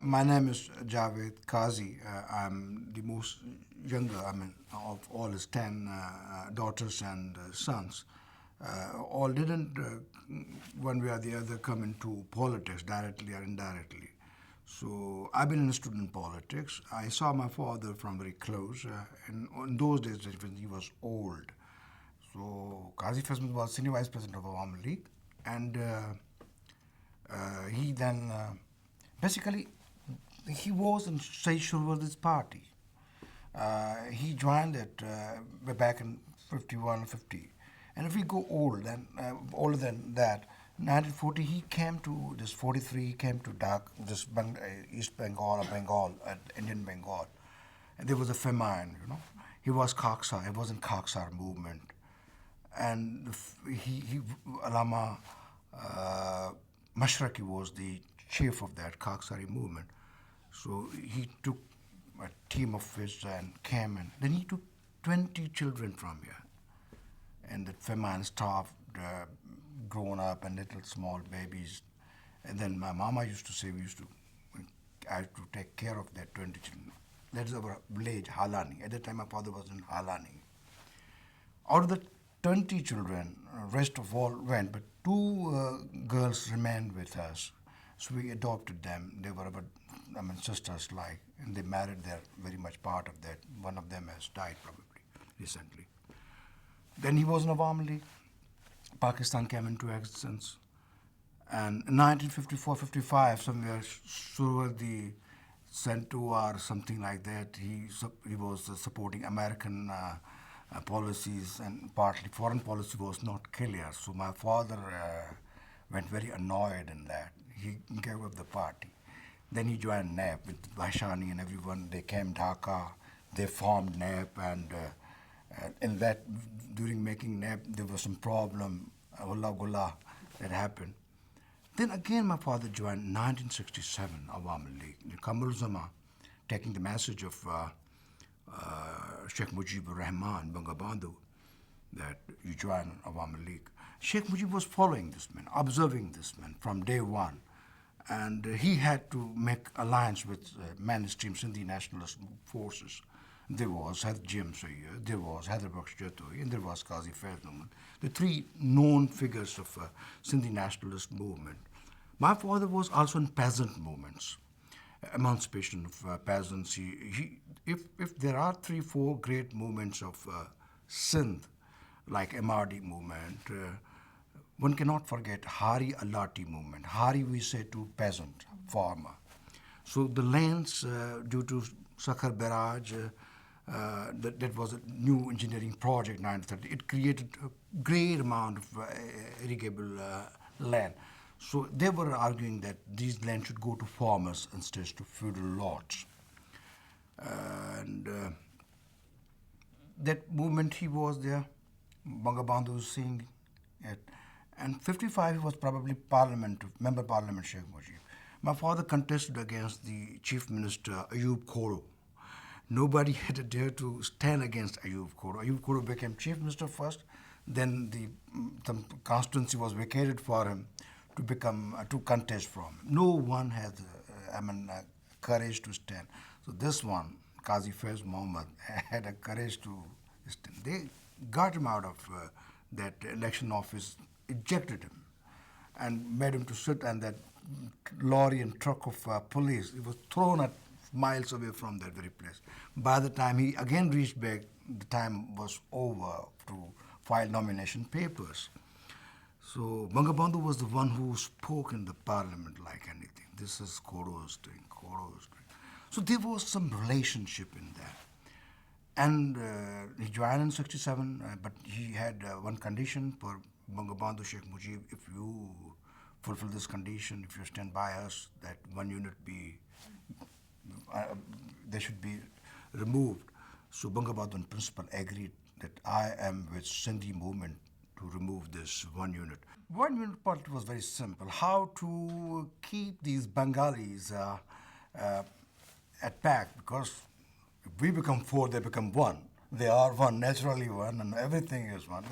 My name is Javed Qazi. I'm the most younger, of all his 10 daughters and sons. All didn't, one way or the other, come into politics directly or indirectly. So I've been interested in politics. I saw my father from very close, and in those days when he was old. So Qazi Faiz was senior vice president of Awami League, and he then basically he was in Shaishurvard's party. He joined it back in 51, 50. And if we go older than that, 1940 he came to this 43. He came to East Bengal or Bengal, Indian Bengal, and there was a famine. He was Kaksar. He was in Kaksar movement, and he Alama Mashraki was the chief of that Kaksari movement. So he took a team of his and came, and then he took 20 children from here. And the famine starved, grown up, and little small babies. And then my mama used to say I had to take care of that 20 children. That is our village, Halani. At that time, my father was in Halani. Out of the 20 children, rest of all went, but two girls remained with us. So we adopted them. They were about, sisters like, and they married. They're very much part of that. One of them has died probably recently. Then he was in Awami League. Pakistan came into existence. And in 1954-55, somewhere, Surwadi sent to or something like that, he was supporting American policies, and partly foreign policy was not clear. So my father went very annoyed in that. He gave up the party. Then he joined NAP with Vaishani and everyone. They came Dhaka, they formed NAP, and in that, during making NAP, there was some problem, Ulla Gulla, that happened. Then again, my father joined 1967 Awami League. Kamal Zama, taking the message of Sheikh Mujibur Rahman, Bangabandhu, that you join Awami League. Sheikh Mujib was following this man, observing this man from day one. And he had to make alliance with mainstream Sindhi nationalist forces. There was Hadr Jim Sayyid, there was Hadr Baksh Jatoi, and there was Qazi Faiz, the three known figures of Sindhi nationalist movement. My father was also in peasant movements, emancipation of peasants. If there are 3-4 great movements of Sindh, like MRD movement, one cannot forget Hari Allati movement. Hari we say to peasant, farmer. So the lands due to Sakhar Barrage, that was a new engineering project, 1930. It created a great amount of irrigable land. So they were arguing that these lands should go to farmers instead of feudal lords. And that movement, he was there. Bangabandhu was seeing it. And 55, he was probably member parliament Sheikh Mujib. My father contested against the chief minister, Ayub Khoro. Nobody had dared to stand against Ayub Khoro. Ayub Khoro became chief minister first, then the constituency was vacated for him to contest from him. No one had, courage to stand. So this one, Qazi Faiz Mohammad, had a courage to stand. They got him out of that election office, ejected him, and made him to sit on that lorry and truck of police. He was thrown at miles away from that very place. By the time he again reached back, the time was over to file nomination papers. So Bangabandhu was the one who spoke in the parliament like anything. This is Khoro's doing, Khoro's doing. So there was some relationship in that. And he joined in 67, but he had one condition for Bangabandhu Sheikh Mujib: if you fulfill this condition, if you stand by us, that one unit they should be removed. So Bangabandhu in principle agreed that I am with Sindhi movement to remove this one unit. One unit part was very simple: how to keep these Bengalis at back, because if we become 4, they become 1. They are 1, naturally 1, and everything is 1.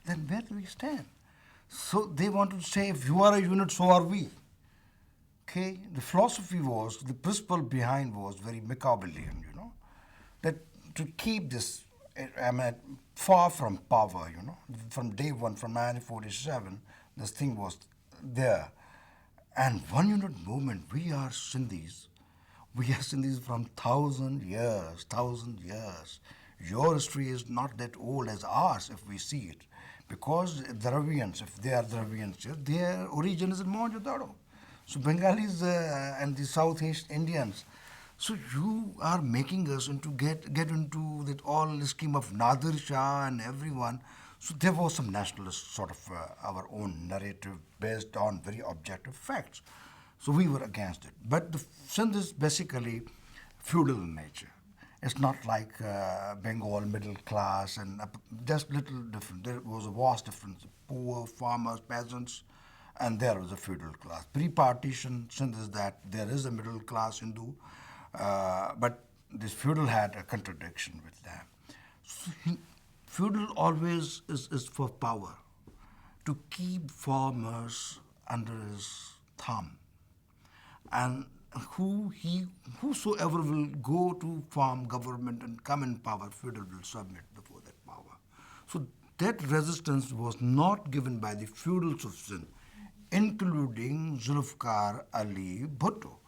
Then where do we stand? So they want to say, if you are a unit, so are we. Okay, the philosophy was, the principle behind was very Machiavellian, that to keep this, far from power, from day one, from 1947, this thing was there. And one unit movement, we are Sindhis. We are Sindhis from thousand years. Your history is not that old as ours if we see it. Because Dravidians, if they are Dravidians, their origin is in Mohenjo-daro. So Bengalis and the South East Indians. So you are making us into get into that all scheme of Nadir Shah and everyone. So there was some nationalist sort of our own narrative based on very objective facts. So we were against it. But the Sindh is basically feudal in nature. It's not like Bengal middle class and just little different. There was a vast difference. Poor farmers, peasants, and there was a feudal class. Pre-partition, Sindh is that there is a middle class Hindu, but this feudal had a contradiction with that. So feudal always is for power, to keep farmers under his thumb. And whosoever will go to farm government and come in power, feudal will submit before that power. So that resistance was not given by the feudals of Sindh, including Zulfikar Ali Bhutto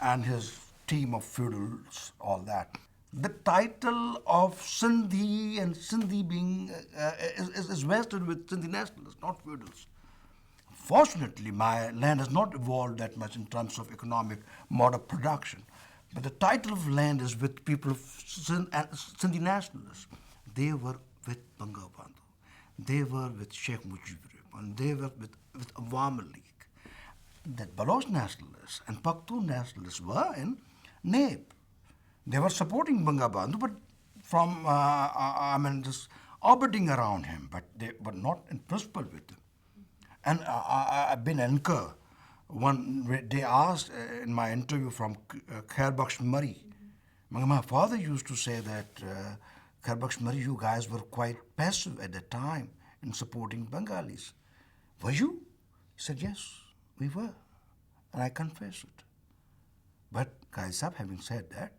and his team of feudals, all that. The title of Sindhi and Sindhi being is vested with Sindhi nationalists, not feudals. Fortunately, my land has not evolved that much in terms of economic mode of production. But the title of land is with people of Sindhi nationalists. They were with Bangabandhu. They were with Sheikh Mujibur Rahman. They were with Awami League. That Baloch nationalists and Pakhtun nationalists were in NAB. They were supporting Bangabandhu, but from, just orbiting around him, but they were not in principle with him. And I've been anchor. They asked in my interview from Khairbakhsh Murray. My father used to say that Khairbakhsh Murray, you guys were quite passive at the time in supporting Bengalis. Were you? He said, yes, we were. And I confess it. But Qazi Sahib, having said that,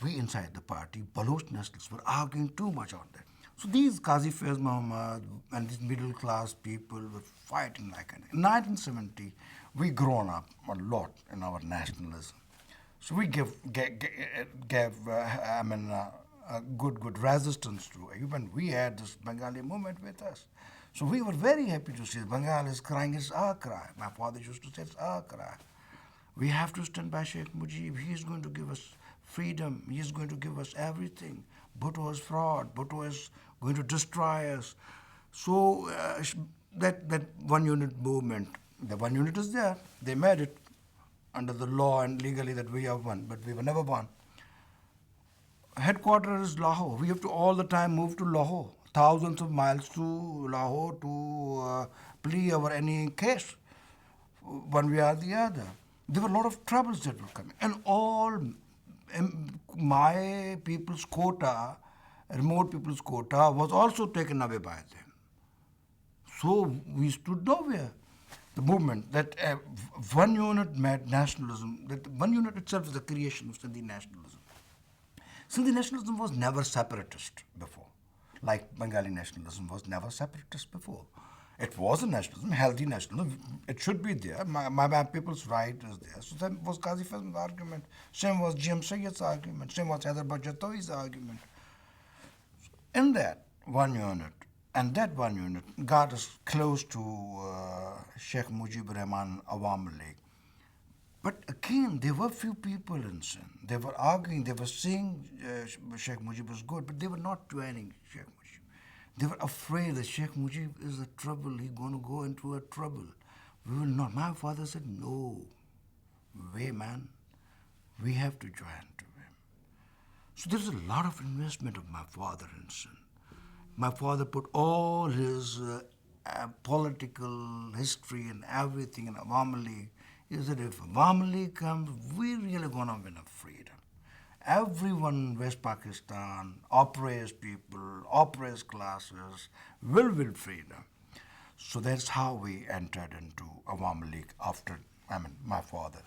we inside the party, Baloch nationalists, were arguing too much on that. So these Qazi Faiz Mohammad and these middle class people were fighting like anything. In 1970, we grown up a lot in our nationalism. So we gave a good resistance to even we had this Bengali movement with us. So we were very happy to see Bengal is crying, it's our cry. My father used to say it's our cry. We have to stand by Sheikh Mujib. He is going to give us freedom. He is going to give us everything. Bhutto is fraud. Bhutto is going to destroy us. So that one unit movement, the one unit is there. They made it under the law and legally that we have won, but we were never won. Headquarters is Lahore. We have to all the time move to Lahore, thousands of miles to Lahore to plea over any case, one way or the other. There were a lot of troubles that were coming, and all my people's quota, remote people's quota, was also taken away by them. So we stood nowhere. The movement that one unit made nationalism, that one unit itself is the creation of Sindhi nationalism. Sindhi nationalism was never separatist before, like Bengali nationalism was never separatist before. It was a nationalism, healthy nationalism. It should be there. My people's right is there. So that was Qazi Fazl's argument. Same was GM Sayyid's argument. Same was Hyderabad Jatoi's argument. In that one unit, and that one unit got us close to Sheikh Mujibur Rahman Awami League. But again, there were few people in Sindh. They were arguing, they were saying Sheikh Mujib was good, but they were not joining Sheikh Mujib. They were afraid that Sheikh Mujib is a trouble, he's going to go into a trouble. We will not. My father said, no way, man. We have to join to him. So there's a lot of investment of my father in Sindh. My father put all his political history and everything in Awami League. He said, if Awami League comes, we're really going to win a freedom. Everyone in West Pakistan, oppressed people, oppressed classes, will win freedom. So that's how we entered into Awami League after, my father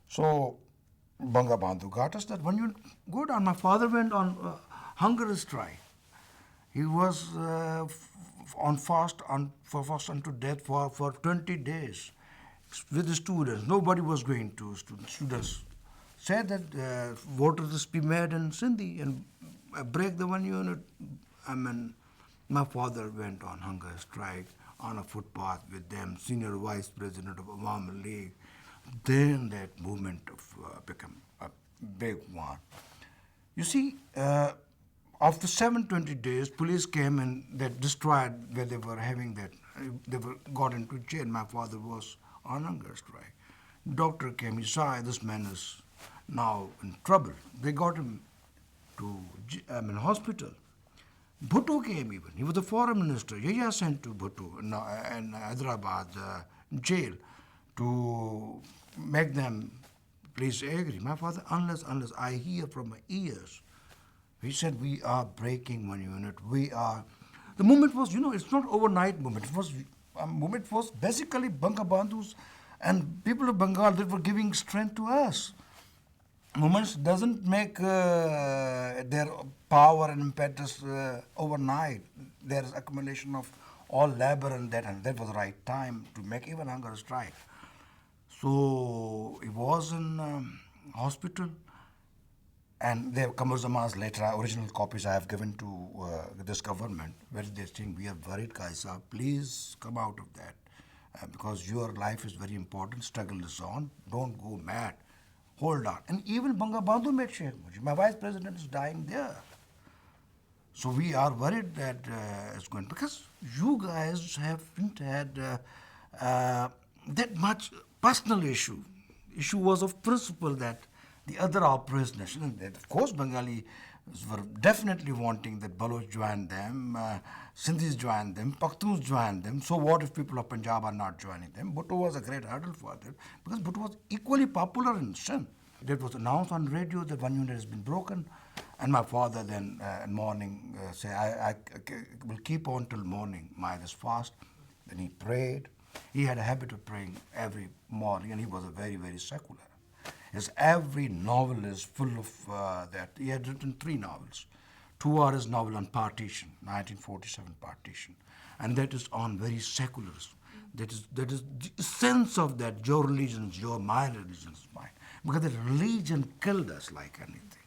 So Banga Bandhu got us that when you go down, my father went on hunger strike. He was on fast for fast unto death for 20 days with the students. Nobody was going to. Students said that voters be made in Sindhi and break the 1 unit. I mean, my father went on hunger strike on a footpath with them, senior vice president of Awami League. Then that movement became a big one. You see, after 720 days, police came and they destroyed where they were having that. They were got into jail. My father was on hunger strike. Doctor came. He saw this man is now in trouble. They got him to hospital. Bhutto came even. He was the foreign minister. Yaya sent to Bhutto in Hyderabad jail to make them please agree. My father, unless I hear from my ears, he said, we are breaking 1 unit. We are. The movement was, it's not overnight movement. It was a movement was basically Banga Bandhus and people of Bengal that were giving strength to us. Movements doesn't make their power and impetus overnight. There is accumulation of all labor and that was the right time to make even hunger strike. So he was in hospital, and there Kamar Zaman's letter, original copies I have given to this government, where they're saying, we are worried, Kaisa, please come out of that, because your life is very important, struggle is on, don't go mad, hold on. And even Banga Bandhu made Sheikh Mujib. My vice president is dying there. So we are worried that it's going, because you guys haven't had that much personal issue. Issue was of principle that the other oppressed nation, and that of course Bengalis were definitely wanting that Baloch join them, Sindhis join them, Pakhtuns join them. So what if people of Punjab are not joining them? Bhutto was a great hurdle for them, because Bhutto was equally popular in Sindh. It was announced on radio that 1 unit has been broken, and my father then in morning said, I will keep on till morning, this fast. Then he prayed. He had a habit of praying every morning, and he was a very, very secular. His every novel is full of that. He had written 3 novels. 2 are his novel on partition, 1947 partition, and that is on very secularism. That is the sense of that your religion is your, my religion is mine. Because the religion killed us like anything.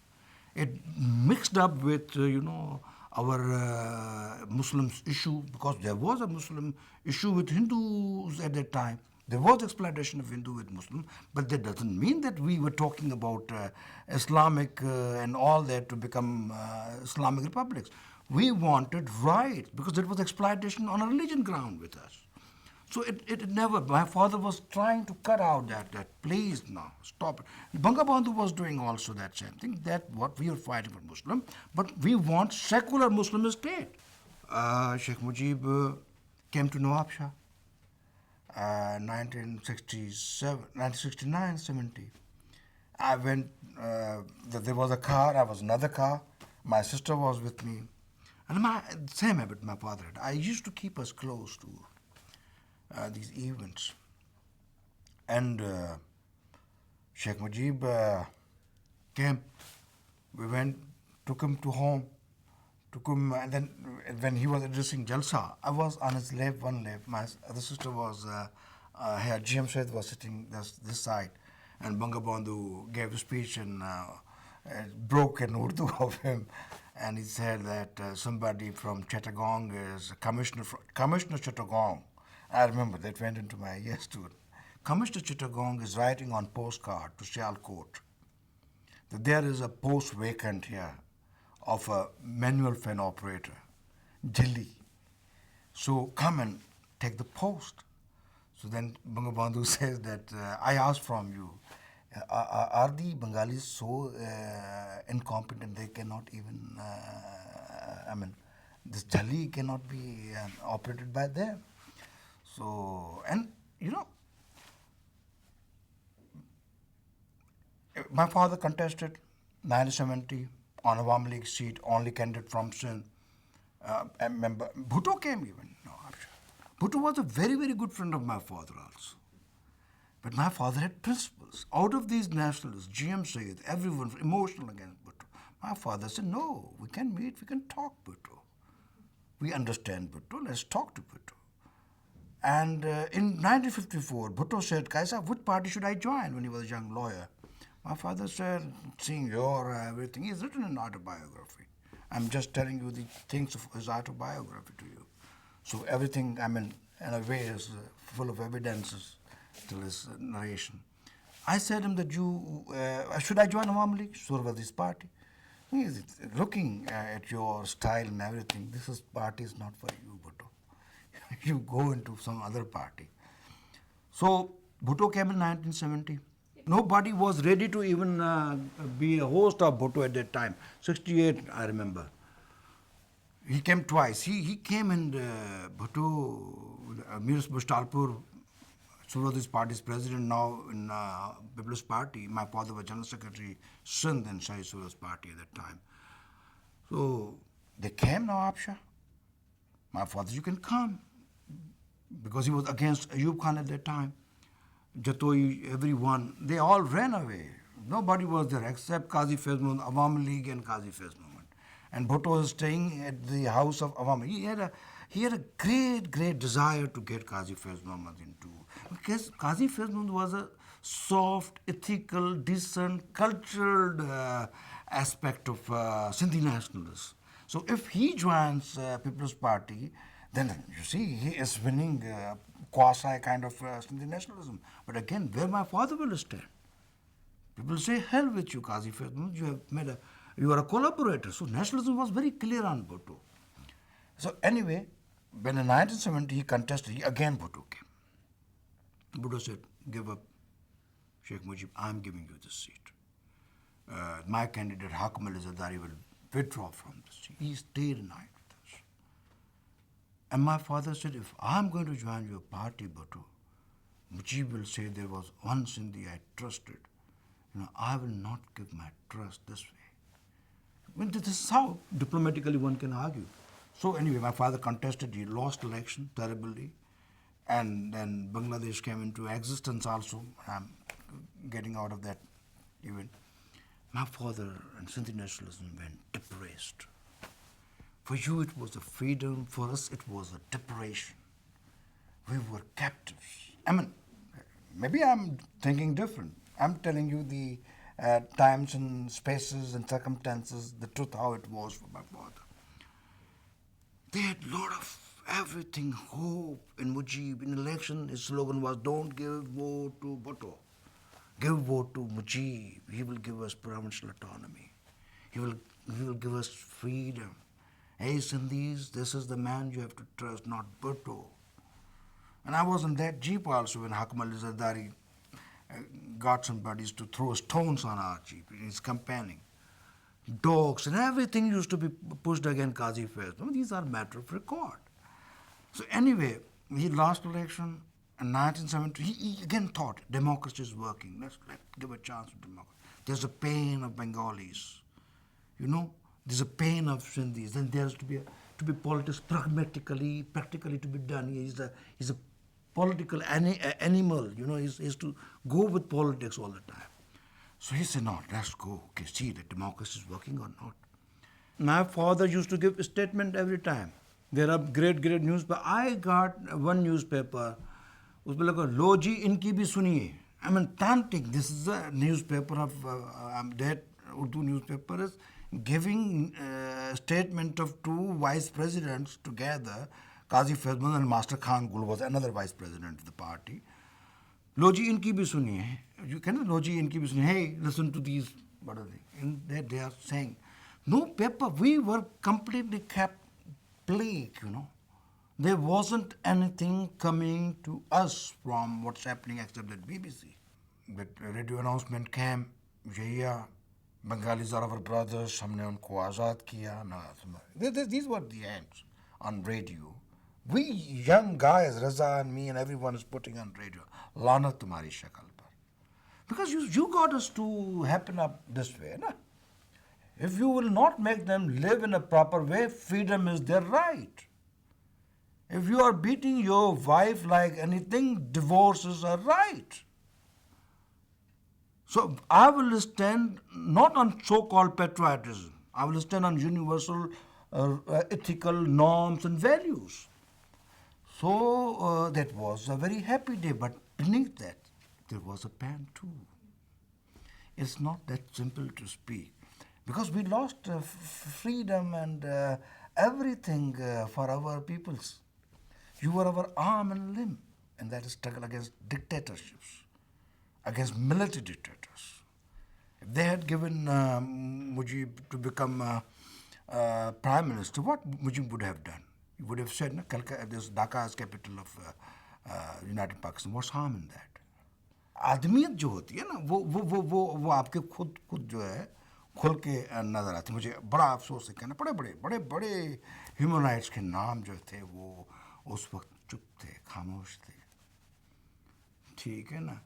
It mixed up with, our Muslims issue, because there was a Muslim issue with Hindus at that time. There was exploitation of Hindu with Muslim, but that doesn't mean that we were talking about Islamic and all that to become Islamic republics. We wanted rights, because there was exploitation on a religion ground with us. So it never, my father was trying to cut out that please now, stop it. Banga Bandhu was doing also that same thing, that what we are fighting for Muslim, but we want secular Muslim state. Sheikh Mujib came to Nawab Shah, 1969, 70. I went, there was a car, I was another car, my sister was with me, and same habit my father had. I used to keep us close to these events. And Sheikh Mujib came, we went, took him to home, and then when he was addressing Jalsa, I was on his left, one left, my other sister was here, GM Said was sitting this side, and Banga Bandhu gave a speech in broken Urdu of him, and he said that somebody from Chittagong is Commissioner Chittagong. I remember that went into my ears too. Commissioner Chittagong is writing on postcard to Sialkot that there is a post vacant here of a manual fan operator, Delhi. So come and take the post. So then Banga Bandhu says that I asked from you, are the Bengalis so incompetent they cannot even, this Delhi cannot be operated by them? So, and my father contested 1970 on a Awami League seat, only candidate from Sindh. I remember Bhutto came even. No, Bhutto was a very, very good friend of my father also. But my father had principles. Out of these nationalists, GM Sayyid, everyone emotional against Bhutto. My father said, no, we can meet, we can talk Bhutto. We understand Bhutto, let's talk to Bhutto. And in 1954, Bhutto said, Kaisa, which party should I join when he was a young lawyer? My father said, seeing your everything, he's written an autobiography. I'm just telling you the things of his autobiography to you. So everything, I mean, in a way, is full of evidences till his narration. I said him that should I join Awami League, Survadi's party? He's looking at your style and everything. This party is not for you, Bhutto. You go into some other party. So Bhutto came in 1970. Nobody was ready to even be a host of Bhutto at that time. 68, I remember. He came twice. He came and Bhutto, Mir Bustalpur, Survadi's party's president now in People's Party. My father was General Secretary, Sindh and Shahi Survadi's party at that time. So they came now, Absha. My father, you can come. Because he was against Ayub Khan at that time. Jatoi, everyone, they all ran away. Nobody was there except Qazi Faiz Mohammad, Awami League and Qazi Faiz Mohammad. And Bhutto was staying at the house of Awami. He had a great desire to get Qazi Faiz Mohammad into. Because Qazi Faiz Mohammad was a soft, ethical, decent, cultured aspect of Sindhi nationalists. So if he joins People's Party, then you see he is winning quasi kind of Sindhi nationalism. But again, where my father will stand? People say, hell with you, Qazi Faiz Mohammad. You are a collaborator. So nationalism was very clear on Bhutto. So anyway, when in 1970 he contested, again Bhutto came. Bhutto said, give up, Sheikh Mujib, I'm giving you this seat. My candidate, Hakim Ali Zardari, will withdraw from this seat. He stayed a night with us. And my father said, if I'm going to join your party, Bhutto, Mujib will say there was one Sindhi I trusted. I will not give my trust this way. I mean, this is how diplomatically one can argue. So anyway, my father contested, he lost election terribly. And then Bangladesh came into existence also. I'm getting out of that event. My father and Sindhi nationalism went depressed. For you it was a freedom, for us it was a depression. We were captives. I mean, maybe I'm thinking different. I'm telling you the times and spaces and circumstances, the truth, how it was for my father. They had a lot of everything, hope in Mujib. In election, his slogan was, don't give vote to Bhutto. Give vote to Mujib. He will give us provincial autonomy. He will give us freedom. Hey, Sindhis, this is the man you have to trust, not Bhutto. And I was in that jeep also when Hakim Ali Zardari got some buddies to throw stones on our jeep. He's campaigning. Dogs and everything used to be pushed against Qazi Faiz. These are matter of record. So anyway, he lost election in 1970. He again thought democracy is working. Let's give a chance to democracy. There's a pain of Bengalis. There's a pain of Sindhis. Then there's to be politics pragmatically, practically to be done. He's a political animal. He's to go with politics all the time. So he said, no, let's go. Okay, see that democracy is working or not. My father used to give a statement every time. There are great newspapers. I got one newspaper. उसमें लगा लो जी इनकी भी सुनिए. I mean, chanting. This is a newspaper of that Urdu newspaper is giving a statement of two vice presidents together. Qazi Faiz Mohammad and Master Khan Gul was another vice president of the party. Lo ji inki bhi suniye. You can lo ji inki bhi suniye. Hey, listen to these. What are they? And they are saying, no paper. We were completely kept bleak. There wasn't anything coming to us from what's happening except that BBC. But radio announcement came. Yeah, Bengalis are our brothers. हमने उनको आज़ाद किया. These were the aims on radio. We young guys, Raza and me and everyone is putting on radio. Lana tumhari shakal par. Because you got us to happen up this way. Na? If you will not make them live in a proper way, freedom is their right. If you are beating your wife like anything, divorce is a right. So I will stand not on so-called patriotism. I will stand on universal ethical norms and values. So that was a very happy day, but beneath that, there was a pain too. It's not that simple to speak because we lost freedom and everything for our peoples. You were our arm and limb in that struggle against dictatorships, against military dictators. If they had given Mujib to become prime minister, what Mujib would have done? He would have said, no, this Dhaka is capital of United Pakistan. What's harm in that? आदमियत जो होती है ना वो आपके खुद जो है खुल के नज़र आती है। मुझे बड़ा अफसोस है कहना बड़े बड़े बड़े बड़े ह्यूमन राइट्स के नाम जो थे वो उस वक्त चुप थे, खामोश थे। ठीक है ना,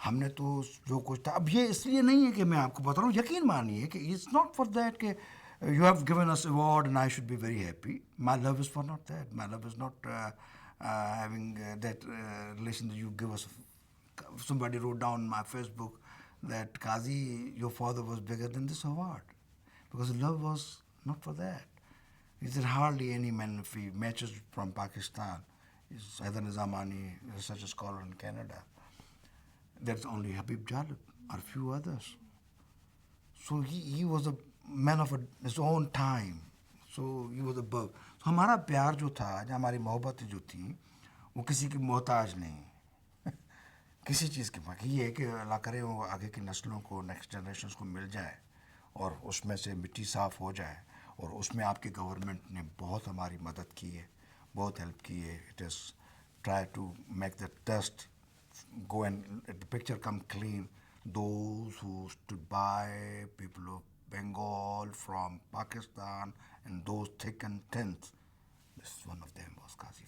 हमने तो जो कुछ था, अब ये इसलिए नहीं है कि मैं आपको बता रहा हूँ, यकीन मानिए कि इट्स नॉट फॉर दैट कि you have given us award and I should be very happy. My love is for not that. My love is not having that relation that you give us. Somebody wrote down on my Facebook that Qazi, your father was bigger than this award. Because love was not for that. Is there hardly any man, if he matches from Pakistan, is either Nizamani, research scholar in Canada. There's only Habib Jalib or a few others. So he was a man of his own time. So he was above. So हमारा प्यार जो था, हमारी मोहब्बतें जो थी, वो किसी की मोहताज नहीं, किसी चीज़ की बाकी ये है कि अल्लाह करे वो आगे की नस्लों को, नेक्स्ट जनरेशन्स को मिल जाए और उसमें से मिट्टी साफ़ हो जाए। और उसमें आपकी गवर्नमेंट ने बहुत हमारी मदद की है, बहुत हेल्प की है। It is try to make the dust go and the picture come clean. Those who stood by, people of Bengal, from Pakistan, and those thick and thin, this one of them was Qazi.